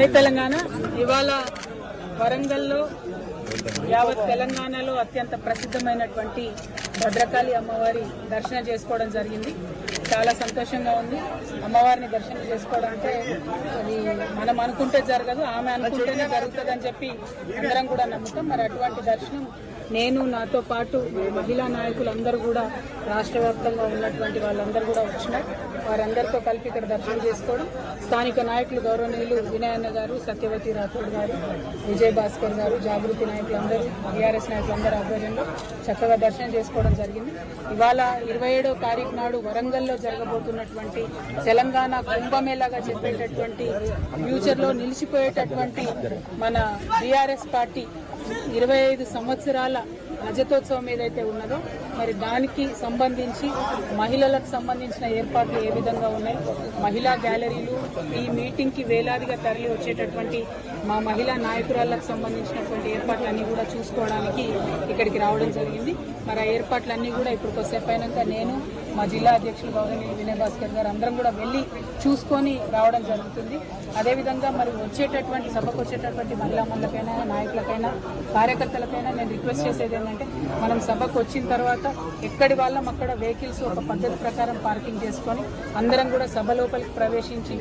జై తెలంగాణ. ఇవాళ వరంగల్లో యావత్ తెలంగాణలో అత్యంత ప్రసిద్ధమైనటువంటి భద్రకాళి అమ్మవారి దర్శనం చేసుకోవడం జరిగింది. చాలా సంతోషంగా ఉంది. అమ్మవారిని దర్శనం చేసుకోవడం అంటే అది మనం అనుకుంటే జరగదు, ఆమె అనుకుంటేనే జరుగుతుందని చెప్పి అందరం కూడా నమ్ముతాం. మరి అటువంటి దర్శనం నేను, నాతో పాటు మహిళా నాయకులందరూ కూడా రాష్ట్ర వ్యాప్తంగా ఉన్నటువంటి వాళ్ళందరూ కూడా వచ్చినారు. వారందరితో కలిపి ఇక్కడ దర్శనం చేసుకోవడం, స్థానిక నాయకులు గౌరవనీయులు వినయన్న గారు, సత్యవతి రాథోడ్ గారు, విజయ్ భాస్కర్ గారు, జాగృతి నాయకులందరూ, టీఆర్ఎస్ నాయకులందరూ ఆధ్వర్యంలో చక్కగా దర్శనం చేసుకోవడం జరిగింది. ఇవాళ 27వ తారీఖు నాడు వరంగల్లో జరగబోతున్నటువంటి తెలంగాణ కుంభమేళాగా చెప్పేటటువంటి ఫ్యూచర్లో నిలిచిపోయేటటువంటి మన బీఆర్ఎస్ పార్టీ 25 సంవత్సరాల రజతోత్సవం ఏదైతే ఉన్నదో మరి దానికి సంబంధించి మహిళలకు సంబంధించిన ఏర్పాట్లు ఏ విధంగా ఉన్నాయి, మహిళా గ్యాలరీలు, ఈ మీటింగ్కి వేలాదిగా తరలి వచ్చేటటువంటి మా మహిళా నాయకురాలకు సంబంధించినటువంటి ఏర్పాట్లన్నీ కూడా చూసుకోవడానికి ఇక్కడికి రావడం జరిగింది. మరి ఆ ఏర్పాట్లన్నీ కూడా ఇప్పుడు కొద్దిసేపు అయినాక నేను, మా జిల్లా అధ్యక్షులు గౌరవనీయులు వినయ్ భాస్కర్ గారు అందరం కూడా వెళ్ళి చూసుకొని రావడం జరుగుతుంది. అదేవిధంగా మరి సభకు వచ్చేటటువంటి మహిళలకైనా, నాయకులకైనా, కార్యకర్తలకైనా నేను రిక్వెస్ట్ చేసేది ఏంటంటే, మనం సభకు వచ్చిన తర్వాత ఎక్కడి వాళ్ళం అక్కడ వెహికల్స్ ఒక పద్ధతి ప్రకారం పార్కింగ్ చేసుకొని అందరం కూడా సభ లోపలికి ప్రవేశించి